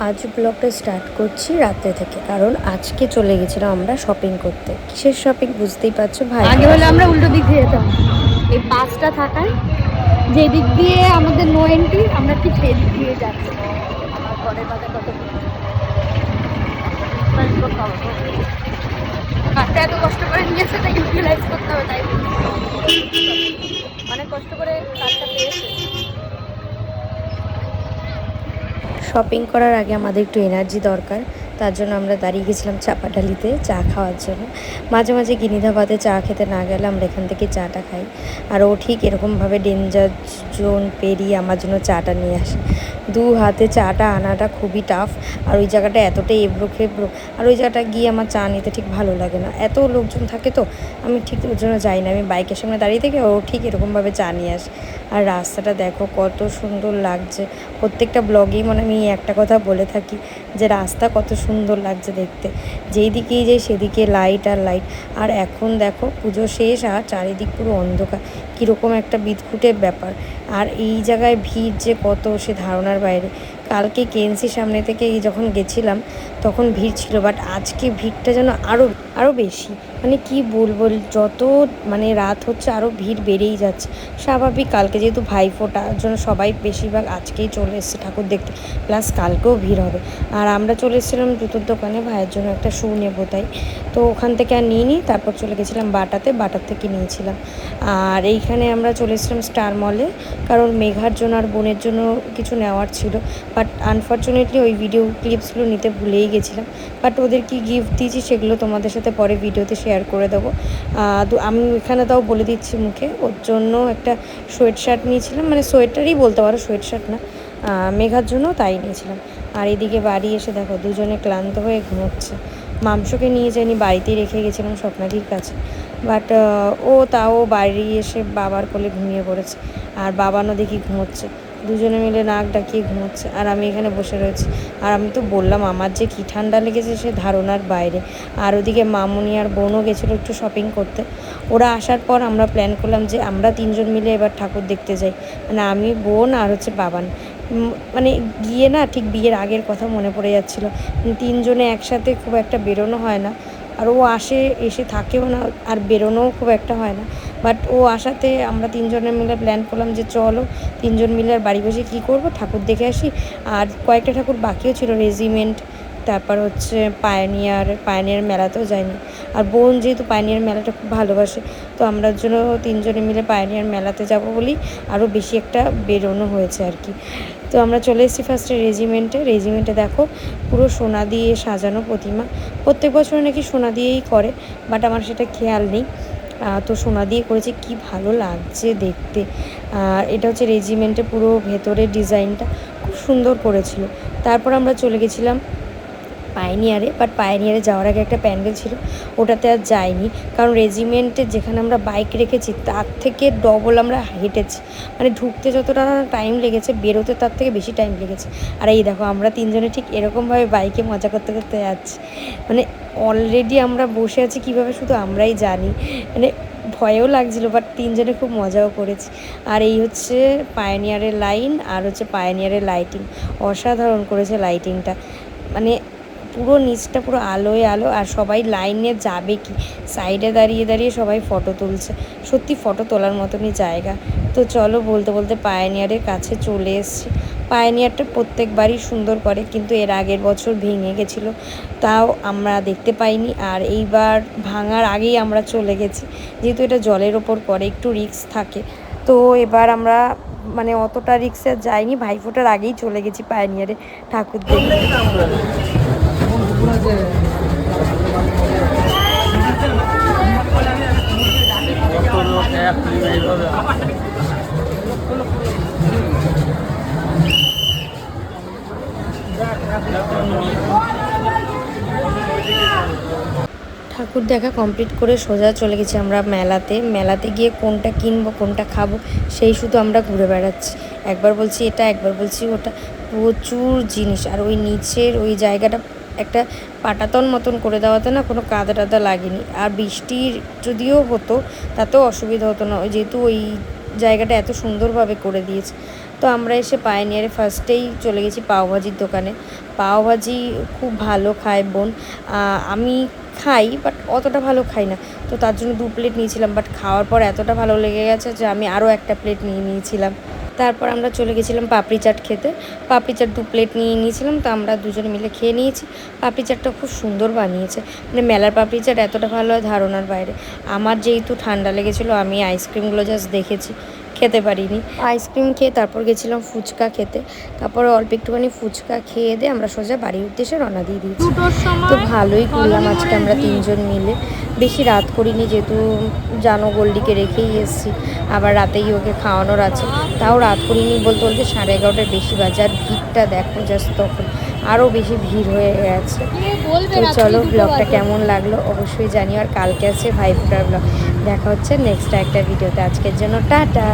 আজ ব্লগটা স্টার্ট করছি রাতে থেকে, কারণ আজকে চলে গেছিলাম আমরা শপিং করতে। কিসের শপিং বুঝতেই পারছো ভাই। আগে হলে আমরা উল্টো দিক দিয়ে যেতাম, এই বাসটা থাকায় যে দিক দিয়ে আমাদের নো এন্ট্রি, আমরা ঠিক সেই দিক দিয়ে যাচ্ছি। আমার ঘরের বাজার কত কাজটা এত কষ্ট করে নিয়েছে, তাই ইউটিলাইজ করতে হবে, তাই অনেক কষ্ট করে কাজটা পেয়েছে। শপিং করার আগে আমাদের একটু এনার্জি দরকার, তার জন্য আমরা দাঁড়িয়ে গেছিলাম চাপাডালিতে চা খাওয়ার জন্য। মাঝে মাঝে গিনিধাবাদে চা খেতে না গেলে আমরা এখান থেকে চাটা খাই। আর ও ঠিক এরকমভাবে ডেঞ্জার জোন পেরিয়ে আমার জন্য চাটা নিয়ে আসে। দু হাতে চাটা আনাটা খুবই টাফ, আর ওই জায়গাটা এতটাই এবড়ো খেবড়ো, আর ওই জায়গাটা গিয়ে আমার চা নিতে ঠিক ভালো লাগে না, এত লোকজন থাকে তো আমি ঠিক ওর জন্য যাই না। আমি বাইকের সামনে দাঁড়িয়ে থেকে ও ঠিক এরকমভাবে চা নিয়ে আসে। আর রাস্তাটা দেখো কত সুন্দর লাগছে। প্রত্যেকটা ব্লগেই মানে আমি একটা কথা বলে থাকি যে রাস্তা কত সুন্দর লাগছে দেখতে, যেই দিকেই যাই সেদিকে লাইট আর লাইট। আর এখন দেখো পুজো শেষ আর চারিদিক পুরো অন্ধকার, কীরকম একটা বিদঘুটের ব্যাপার। আর এই জায়গায় ভিড় যে কত সে ধারণার বাইরে। কালকে কেএনসি সামনে থেকে যখন গেছিলাম তখন ভিড় ছিল, বাট আজকে ভিড়টা যেন আরও বেশি। মানে কি বলবো, যত মানে রাত হচ্ছে আরও ভিড় বেড়েই যাচ্ছে। স্বাভাবিক, কালকে যেহেতু ভাইফোঁটার জন্য সবাই বেশিরভাগ আজকেই চলে এসছে ঠাকুর দেখতে, প্লাস কালকেও ভিড় হবে। আর আমরা চলে এসেছিলাম জুতোর দোকানে, ভাইয়ের জন্য একটা শ্যু নেবো তাই। তো ওখান থেকে আর নিই, তারপর চলে গেছিলাম বাটার থেকে নিয়েছিলাম। আর এইখানে আমরা চলে এসেছিলাম স্টার মলে, কারণ মেঘার জন্য আর বোনের জন্য কিছু নেওয়ার ছিল। বাট আনফর্চুনেটলি ওই ভিডিও ক্লিপসগুলো নিতে ভুলেই গেছিলাম। বাট ওদের কি গিফট দিয়েছি সেগুলো তোমাদের সাথে পরে ভিডিওতে শেয়ার করে দেবো। তো আমি এখানে তাও বলে দিচ্ছি মুখে, ওর জন্য একটা সোয়েট শার্ট নিয়েছিলাম, মানে সোয়েটারই বলতে পারো, সোয়েট শার্ট না, মেঘার জন্য তাই নিয়েছিলাম। আর এদিকে বাড়ি এসে দেখো দুজনে ক্লান্ত হয়ে ঘুমোচ্ছে। মাংসকে নিয়ে যাইনি, বাড়িতেই রেখে গেছিলাম স্বপ্নাদির কাছে। বাট ও তাও বাড়ি এসে বাবার কোলে ঘুমিয়ে পড়েছে, আর বাবানও দেখি ঘুমোচ্ছে। দুজনে মিলে নাক ডাকিয়ে ঘুমোচ্ছে, আর আমি এখানে বসে রয়েছি। আর আমি তো বললাম আমার যে কী ঠান্ডা লেগেছে সে ধারণার বাইরে। আর ওদিকে মামুনি আর বোনও গেছিলো একটু শপিং করতে। ওরা আসার পর আমরা প্ল্যান করলাম যে আমরা তিনজন মিলে এবার ঠাকুর দেখতে যাই, মানে আমি, বোন আর হচ্ছে বাবান। মানে গিয়ে না ঠিক বিয়ের আগের কথা মনে পড়ে যাচ্ছিলো। তিনজনে একসাথে খুব একটা বেরোনো হয় না, আর ও এসে থাকেও না, আর বেরোনোও খুব একটা হয় না। বাট ও আসাতে আমরা তিনজনে মিলে প্ল্যান করলাম যে চলো তিনজন মিলে আর বাড়ি বসে কী করবো, ঠাকুর দেখে আসি। আর কয়েকটা ঠাকুর বাকিও ছিল, রেজিমেন্ট, তারপর হচ্ছে পায়োনিয়ার মেলাতেও যায়নি। আর বোন যেহেতু পায়োনিয়ার মেলাটা খুব ভালোবাসে, তো আমরা জন্য তিনজনে মিলে পায়োনিয়ার মেলাতে যাব বলি আরও বেশি একটা বেরোনো হয়েছে আর কি। তো আমরা চলে এসেছি ফার্স্টে রেজিমেন্টে দেখো পুরো সোনা দিয়ে সাজানো প্রতিমা। প্রত্যেক বছর নাকি সোনা দিয়েই করে, বাট আমার সেটা খেয়াল নেই। তো সোনা দিয়ে করেছে, কি ভালো লাগছে দেখতে। আর এটা হচ্ছে রেজিমেন্টের পুরো ভেতরের ডিজাইনটা খুব সুন্দর করেছিল। তারপর আমরা চলে গেছিলাম পায়োনিয়ারে, বাট পায়োনিয়ারে যাওয়ার আগে একটা প্যান্ডেল ছিল, ওটাতে আর যাইনি, কারণ রেজিমেন্টে যেখানে আমরা বাইক রেখেছি তার থেকে ডবল আমরা হেঁটেছি। মানে ঢুকতে যতটা টাইম লেগেছে, বেরোতে তার থেকে বেশি টাইম লেগেছে। আর এই দেখো আমরা তিনজনে ঠিক এরকমভাবে বাইকে মজা করতে করতে যাচ্ছি, মানে অলরেডি আমরা বসে আছি কীভাবে শুধু আমরাই জানি। মানে ভয়ও লাগছিলো, বাট তিনজনে খুব মজাও করেছি। আর এই হচ্ছে পায়োনিয়ারের লাইন, আর হচ্ছে পায়োনিয়ারের লাইটিং, অসাধারণ করেছে লাইটিংটা। মানে পুরো নিচটা পুরো আলোয় আলো, আর সবাই লাইনে যাবে কি সাইডে দাঁড়িয়ে দাঁড়িয়ে সবাই ফটো তুলছে, সত্যি ফটো তোলার মতনই জায়গা। তো চলো বলতে বলতে পায়োনিয়ারের কাছে চলে এসেছি। পায়োনিয়ারটা প্রত্যেকবারই সুন্দর করে, কিন্তু এর আগের বছর ভেঙে গেছিলো, তাও আমরা দেখতে পাইনি। আর এইবার ভাঙার আগেই আমরা চলে গেছি, যেহেতু এটা জলের ওপর পড়ে একটু রিস্ক থাকে। তো এবার আমরা মানে অতটা রিক্সে যাইনি, ভাইফোঁটার আগেই চলে গেছি পায়োনিয়ারে ঠাকুর দেখতে। ঠাকুর দেখা কমপ্লিট করে সোজা চলে গেছি আমরা মেলাতে গিয়ে কোনটা কিনবো কোনটা খাবো সেই শুধু আমরা ঘুরে বেড়াচ্ছি। একবার বলছি এটা, একবার বলছি ওটা, প্রচুর জিনিস। আর ওই নিচের ওই জায়গাটা একটা পাটাতন মতন করে দেওয়াতে না কোনো কাদা টাদা লাগেনি। আর বৃষ্টির যদিও হতো তাতেও অসুবিধা হতো না, ওই যেহেতু ওই জায়গাটা এত সুন্দরভাবে করে দিয়েছে। তো আমরা এসে পায়োনিয়ারে ফার্স্টেই চলে গেছি পাওভাজির দোকানে। পাওভাজি খুব ভালো খায় বোন। আমি খাই বাট অতটা ভালো খাই না, তো তার জন্য 2 প্লেট নিয়েছিলাম। বাট খাওয়ার পর এতটা ভালো লেগে গেছে যে আমি আরও একটা প্লেট নিয়ে নিয়েছিলাম। তারপর আমরা চলে গেছিলাম পাপড়ি চাট খেতে। পাপড়ি চাট 2 প্লেট নিয়ে নিয়েছিলাম, তো আমরা দুজনে মিলে খেয়ে নিয়েছি। পাপড়ি চাটটা খুব সুন্দর বানিয়েছে, মানে মেলার পাপড়ি চাট এতটা ভালো হয় ধারণার বাইরে। আমার যেহেতু ঠান্ডা লেগেছিলো, আমি আইসক্রিমগুলো জাস্ট দেখেছি, খেতে পারিনি। আইসক্রিম খেয়ে তারপর গেছিলাম ফুচকা খেতে। তারপর অল্প একটুখানি ফুচকা খেয়ে দিয়ে আমরা সোজা বাড়ির উদ্দেশ্যে রওনা দিয়ে দিয়েছি। 2টোর তো সময় ভালোই ঘুরলাম কলোনি আজকে মোড়ের আমরা ভিড়। 3জন মিলে। বেশি রাত করিনি, যেহেতু জানো গোল্ডিকে রেখেই এসেছি, আবার রাতেই ওকে খাওয়ানোর আছে। তাও রাত করিনি, বলতে বলতে 11:30টার বেশি বাজে। আর ভিড়টা দেখো জাস্ট, তখন আরও বেশি ভিড় হয়ে গেছে। কে বলবে তো রাত্রি চলো, 2টো ব্লগটা বাজে। কেমন লাগলো অবশ্যই জানিও। আর কালকে আছে ভাইফোঁটার ব্লগ। দেখা হচ্ছে নেক্সট একটা ভিডিওতে। আজকের জন্য টাটা।